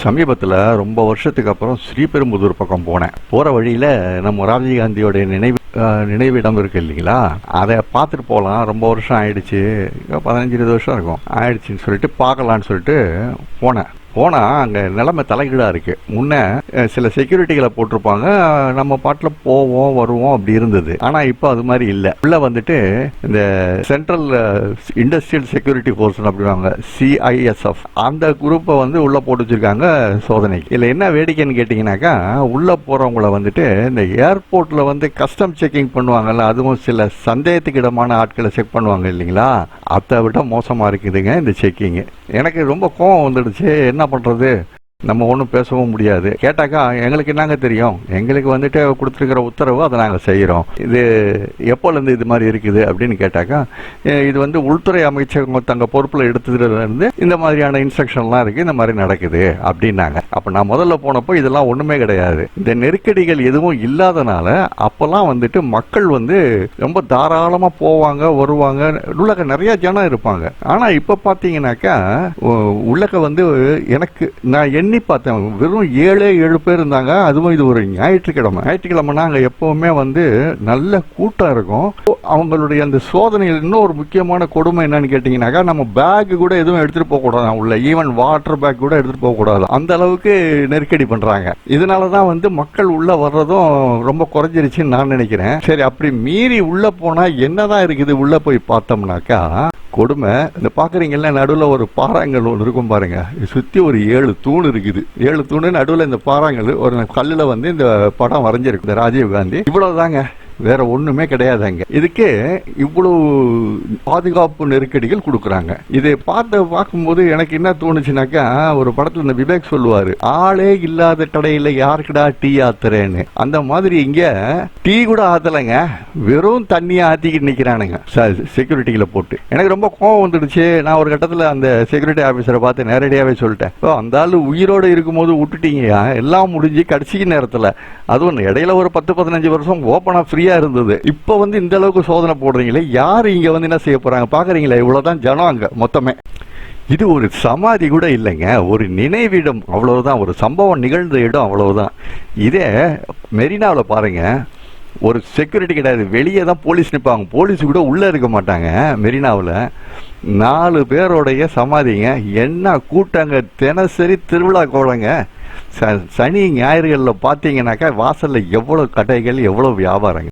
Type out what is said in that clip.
சமீபத்தில் ரொம்ப வருஷத்துக்கு அப்புறம் ஸ்ரீபெரும்புதூர் பக்கம் போனேன். போகிற வழியில் நம்ம ராஜீவ்காந்தியோடைய நினைவிடம் இருக்கு இல்லைங்களா, அதை பார்த்துட்டு போகலாம். ரொம்ப வருஷம் ஆயிடுச்சு, 15-20 வருஷம் இருக்கும் ஆயிடுச்சுன்னு சொல்லிட்டு பார்க்கலான்னு சொல்லிட்டு போனால் அங்கே நிலைமை தலைகீழாக இருக்குது. முன்ன சில செக்யூரிட்டிகளை போட்டிருப்பாங்க, நம்ம பாட்டில் போவோம் வருவோம் அப்படி இருந்தது. ஆனால் இப்போ அது மாதிரி இல்லை. உள்ளே வந்துட்டு இந்த சென்ட்ரல் இண்டஸ்ட்ரியல் செக்யூரிட்டி ஃபோர்ஸ் அப்படிவாங்க, CISF, அந்த குரூப்பை வந்து உள்ளே போட்டு வச்சுருக்காங்க சோதனைக்கு. இதில் என்ன வேடிக்கைன்னு கேட்டிங்கனாக்கா, உள்ளே போகிறவங்கள வந்துட்டு இந்த ஏர்போர்ட்டில் வந்து கஸ்டம் செக்கிங் பண்ணுவாங்கல்ல, அதுவும் சில சந்தேகத்துக்கு இடமான ஆட்களை செக் பண்ணுவாங்க இல்லைங்களா, அதை விட மோசமாக இருக்குதுங்க இந்த செக்கிங்கு. எனக்கு ரொம்ப கோவம் வந்துடுச்சு. என்ன பண்ணுறது, நம்ம ஒன்றும் பேசவும் முடியாது. கேட்டாக்கா எங்களுக்கு என்னங்க தெரியும், எங்களுக்கு வந்துட்டு கொடுத்துருக்கிற உத்தரவு அதை நாங்கள் செய்கிறோம், இது எப்போலேருந்து இது மாதிரி இருக்குது அப்படின்னு கேட்டாக்கா, இது வந்து உள்துறை அமைச்சகம் தங்க பொறுப்பில் எடுத்ததுலேருந்து இந்த மாதிரியான இன்ஸ்ட்ரக்ஷன்லாம் இருக்குது, இந்த மாதிரி நடக்குது அப்படின்னாங்க. அப்போ நான் முதல்ல போனப்போ இதெல்லாம் ஒன்றுமே கிடையாது. இந்த நெருக்கடிகள் எதுவும் இல்லாதனால அப்போல்லாம் வந்துட்டு மக்கள் வந்து ரொம்ப தாராளமாக போவாங்க வருவாங்க, உள்ளக்க நிறைய ஜனம் இருப்பாங்க. ஆனால் இப்போ பார்த்தீங்கன்னாக்கா உள்ளக்க வந்து எனக்கு நான் எண்ணி பார்த்தேன், வெறும் 7 பேர் இருந்தாங்க. அதுவும் இது ஒரு ஞாயிற்றுக்கிழமைனா அங்கே எப்பவுமே வந்து நல்ல கூட்டம் இருக்கும். அவங்களுடைய அந்த சோதனையில் இன்னும் ஒரு முக்கியமான கொடுமை என்னன்னு கேட்டீங்கன்னாக்கா, நம்ம பேக் கூட எதுவும் எடுத்துட்டு போக கூடாது உள்ள, ஈவன் வாட்டர் பேக் கூட எடுத்துட்டு போக கூடாது, அந்த அளவுக்கு நெருக்கடி பண்றாங்க. இதனாலதான் வந்து மக்கள் உள்ள வர்றதும் ரொம்ப குறைஞ்சிருச்சுன்னு நான் நினைக்கிறேன். சரி, அப்படி மீறி உள்ள போனா என்னதான் இருக்குது உள்ள போய் பார்த்தோம்னாக்கா கொடுமை. இந்த பாக்குறீங்கல்ல, நடுவில் ஒரு பாறாங்கல் ஒன்று இருக்கும் பாருங்க, சுத்தி ஒரு 7 தூண் இருக்குது. 7 தூணு நடுவில் இந்த பாறாங்கல் ஒரு கல்லுல வந்து இந்த படம் வரைஞ்சிருக்கு, இந்த ராஜீவ்காந்தி. இவ்வளவுதாங்க, வேற ஒண்ணுமே கிடையாதுங்க. இதுக்கு இவ்வளவு பாதுகாப்பு நெருக்கடிகள் கொடுக்குறாங்க. இதை பார்க்கும்போது எனக்கு என்ன தோணுச்சுனாக்கா, ஒரு படத்துல இந்த விவேக் சொல்லுவாரு, ஆளே இல்லாத கடையில யாருக்குடா டீ ஆத்துறேன்னு. அந்த மாதிரி இங்க டீ கூட ஆத்தலைங்க, வெறும் தண்ணியை ஆத்திக்கிட்டு நிக்கிறானுங்க செக்யூரிட்டிகளை போட்டு. எனக்கு ரொம்ப கோவம் வந்துடுச்சு. நான் ஒரு கட்டத்துல அந்த செக்யூரிட்டி ஆபீசரை பார்த்து நேரடியாவே சொல்லிட்டேன், அந்த ஆளு உயிரோடு இருக்கும்போது விட்டுட்டீங்க, எல்லாம் முடிஞ்சு கடைசி நேரத்துல, அதுவும் இடையில ஒரு 10-15 வருஷம் ஓப்பனா ஃப்ரீயா இருந்தது, இப்ப வந்து இந்த அளவுக்கு சோதனை போடுறீங்களே, யாரு இங்க வந்து என்ன செய்ய போறாங்க பாக்குறீங்களா? இவ்வளவுதான் ஜனம் அங்க மொத்தமே. இது ஒரு சமாதி கூட இல்லைங்க, ஒரு நினைவிடம், அவ்வளவுதான். ஒரு சம்பவம் நிகழ்ந்த இடம், அவ்வளவுதான். இதே மெரினாவில் பாருங்க, ஒரு செக்யூரிட்டி கிடையாது, வெளியே தான் போலீஸ் நிற்பாங்க, போலீஸ் கூட உள்ள இருக்க மாட்டாங்க. மெரினாவில் 4 பேருடைய சமாதிங்க, என்ன கூட்டாங்க, தினசரி திருவிழா கோலங்க. சனி ஞாயிறுகளில் பார்த்தீங்கன்னாக்கா வாசலில் எவ்வளோ கடைகள், எவ்வளோ வியாபாரங்கள்.